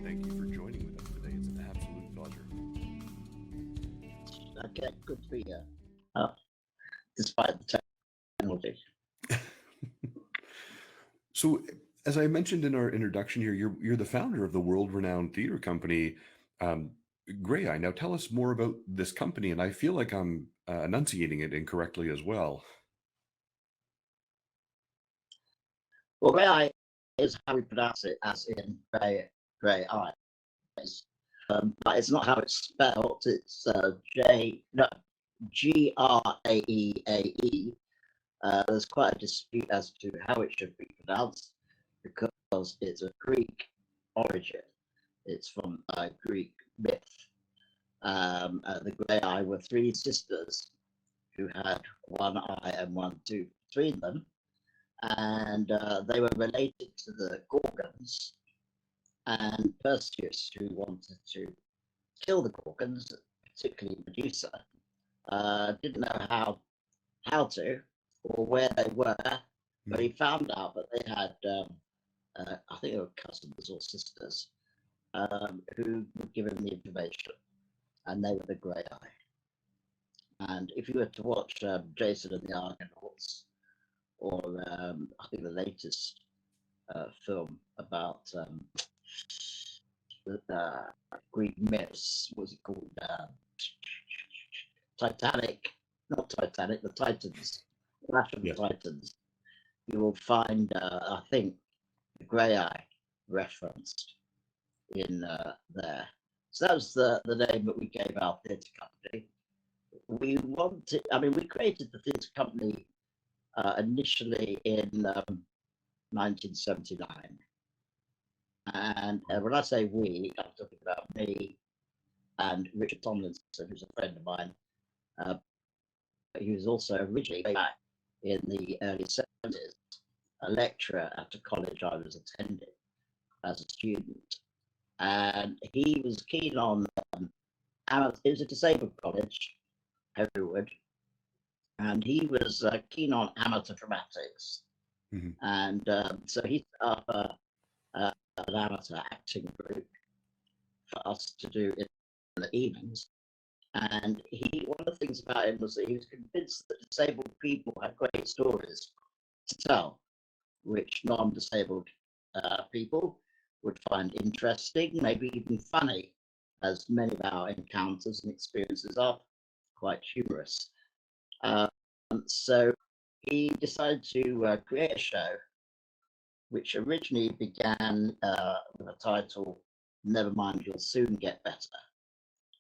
Thank you for joining with us today. It's an absolute pleasure. Okay, good for you. Uh, Despite the technology. So, as I mentioned in our introduction here, you're the founder of the world-renowned theater company, um, Grey Eye. Now, tell us more about this company, and I feel like I'm enunciating it incorrectly as well. Well, grey eye is how we pronounce it, as in grey eyes. But it's not how it's spelled. It's Graeae. There's quite a dispute as to how it should be pronounced because it's a Greek origin. It's from Greek myth. The grey eye were three sisters who had one eye and one tooth between them, and they were related to the Gorgons. And Perseus, who wanted to kill the Gorgons, particularly Medusa, didn't know how to or where they were, but he found out that they had, I think they were cousins or sisters, who would give him the information, and they were the grey eye. And if you were to watch Jason and the Argonauts, or I think the latest film about the Greek myths, what was it called? Titanic, not Titanic, the Titans, Clash of the Yes. Titans. You will find, I think, the grey eye referenced in there. So that was the name that we gave our theatre company. We created the theatre company initially in 1979. And when I say we, I'm talking about me and Richard Tomlinson, who's a friend of mine. He was also originally back in the early 70s, a lecturer at a college I was attending as a student. And he was keen on, it was a disabled college, Hereward, and he was keen on amateur dramatics. Mm-hmm. And so he set up an amateur acting group for us to do in the evenings. And one of the things about him was that he was convinced that disabled people had great stories to tell, which non-disabled people would find interesting, maybe even funny, as many of our encounters and experiences are quite humorous. So he decided to create a show which originally began with a title, Never Mind, You'll Soon Get Better,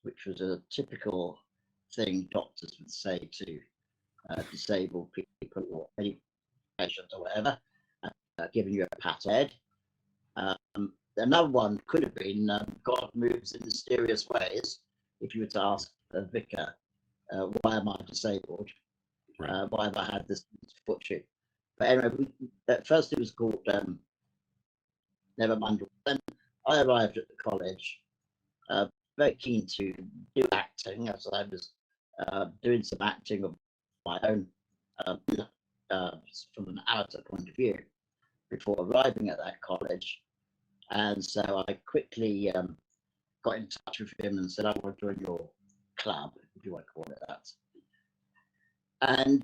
which was a typical thing doctors would say to disabled people or any patient or whatever, giving you a pat on the head. Another one could have been God moves in mysterious ways. If you were to ask a vicar, why am I disabled? Right. Why have I had this fortune? But anyway, at first it was called Never Mind. Then I arrived at the college, very keen to do acting, as I was doing some acting of my own from an amateur point of view before arriving at that college. And so I quickly got in touch with him and said, I want to join your club, if you want to call it that. And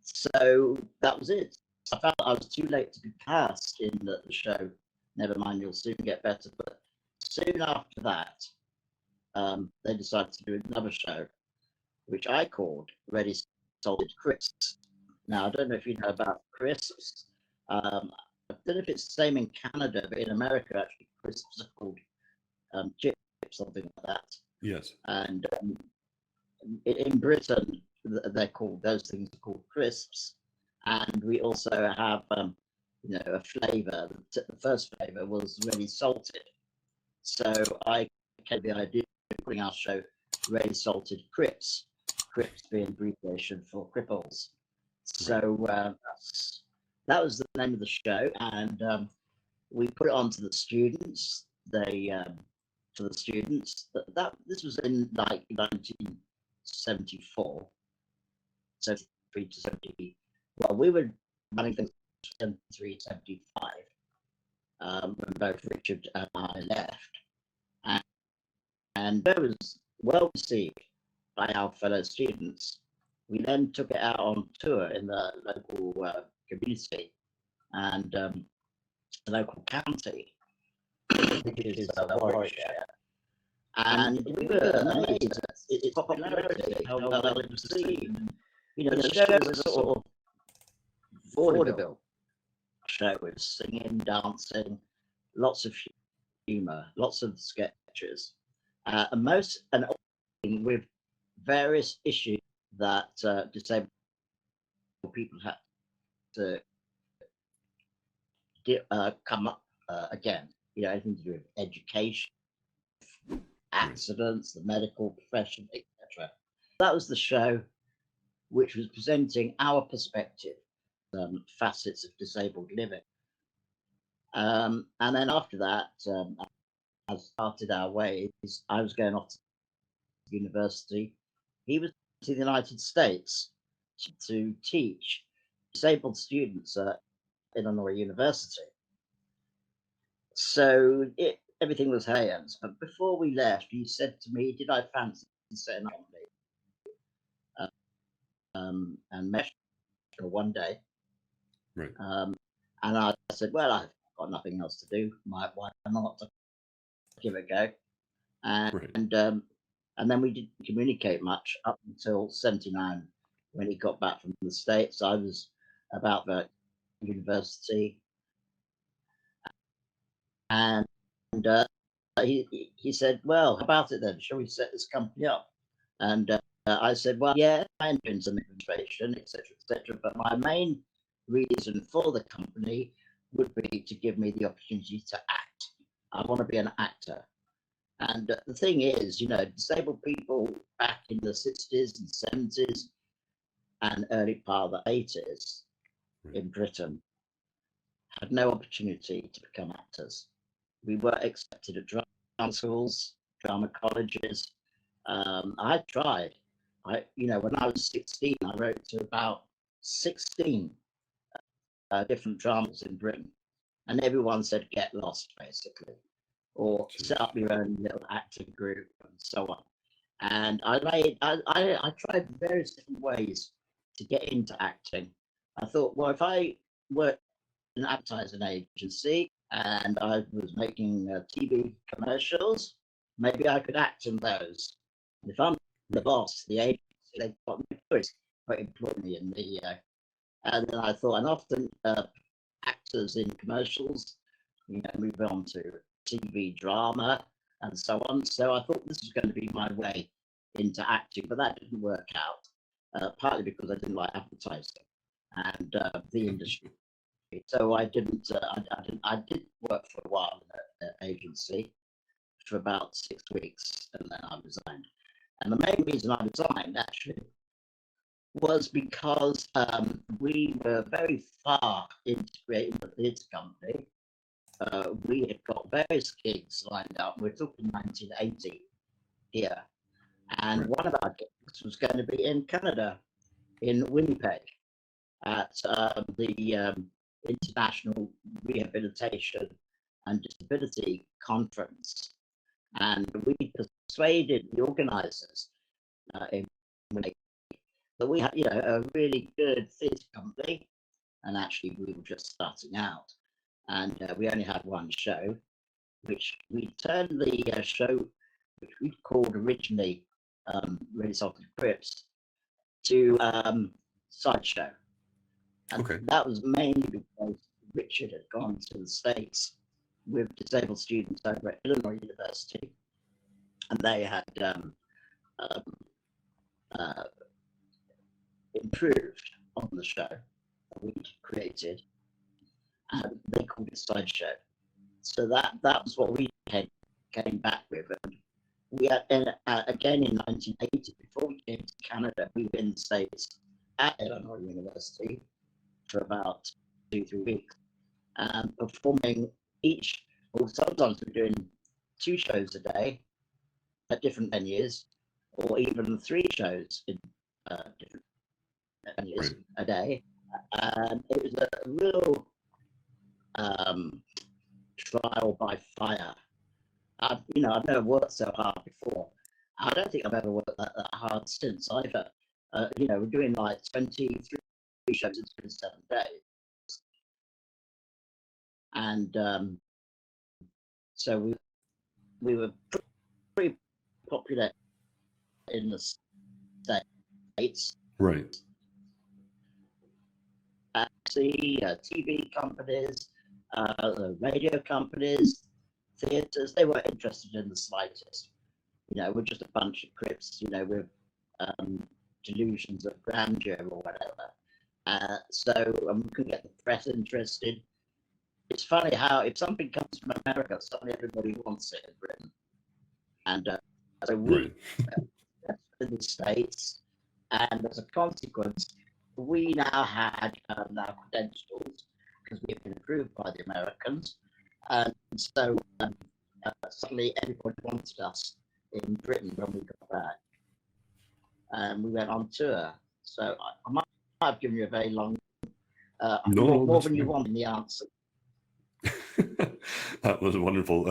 so that was it. I felt I was too late to be cast in the show, Never Mind, You'll Soon Get Better. But soon after that, they decided to do another show, which I called Ready Salted Crisps. Now, I don't know if you know about crisps. I don't know if it's the same in Canada, but in America, actually, crisps are called chips, something like that. Yes. And in Britain, they're called, those things are called crisps. And we also have, a flavour. The first flavour was really salted. So I came the idea of putting our show Ready Salted Crips, Crips being abbreviation for cripples. So that was the name of the show, and we put it on to the students. For the students, this was in like 1974, 73 to 70. Well, we were running things 73, 75. when both Richard and I left. And it was well received by our fellow students. We then took it out on tour in the local community and the local county, which is Warwickshire. And we were amazed at its popularity, how well it was received. You know, the show was sort of vaudeville show with singing, dancing, lots of humour, lots of sketches, and with various issues that disabled people had to come up again. You know, anything to do with education, accidents, the medical profession, etc. That was the show, which was presenting our perspective, facets of disabled living. And then after that, I started our ways. I was going off to university. He was to the United States to teach disabled students at Illinois University. So everything was hands. But before we left, he said to me, "Did I fancy setting up and mesh for one day?" Right. And I said, "Well, I've got nothing else to do. Why not give it a go?" And Right. and then we didn't communicate much up until '79 when he got back from the States. I was about the university, and he said, "Well, how about it then? Shall we set this company up?" And I said, "Well, yeah, I'm doing some administration, etc., etc. But my main reason for the company would be to give me the opportunity to act. I want to be an actor." And the thing is, you know, disabled people back in the 60s and 70s and early part of the 80s in Britain had no opportunity to become actors. We were accepted at drama schools, drama colleges. I tried. When I was 16, I wrote to about 16 different dramas in Britain, and everyone said, "Get lost," basically, or set up your own little acting group and so on. And I tried various different ways to get into acting. I thought, well, if I worked in an advertising agency and I was making TV commercials, maybe I could act in those. And if I'm the boss, the agency, they've got no choice but employ me in the. And then I thought, and often actors in commercials, move on to TV drama and so on. So I thought this was going to be my way into acting, but that didn't work out. Partly because I didn't like advertising and the industry. So I didn't. I did work for a while in an agency for about 6 weeks, and then I resigned. And the main reason I resigned actually was because we were very far integrated in the theatre company. We had got various gigs lined up. We're talking 1980 here, and one of our gigs was going to be in Canada, in Winnipeg, at the International Rehabilitation and Disability Conference. And we persuaded the organisers in Winnipeg that we had, a really good theatre company, and actually we were just starting out, and we only had one show, which we turned the show, which we called originally Really Salted Crips, to sideshow. And that was mainly because Richard had gone to the States with disabled students over at Illinois University, and they had improved on the show that we created, and they called it sideshow. So that was what we came back with. And we had, again in 1980, before we came to Canada, we were in the States at Illinois University for about 2-3 weeks, performing sometimes we're doing 2 shows a day at different venues, or even 3 shows in different venues a day. And it was a real trial by fire. I've never worked so hard before. I don't think I've ever worked that hard since either. We're doing like 23 shows in 27 days. And so we were pretty popular in the States. Right. See, TV companies, radio companies, theatres, they weren't interested in the slightest. We're just a bunch of crips, with delusions of grandeur or whatever. So we could get the press interested. It's funny how if something comes from America, suddenly everybody wants it in Britain. And so we in the States, and as a consequence, we now had our credentials because we had been approved by the Americans, and so suddenly everybody wanted us in Britain when we got back, and we went on tour. So I might have given you a very long, more than you want in the answer. That was wonderful.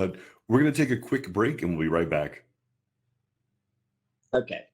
We're going to take a quick break and we'll be right back. Okay.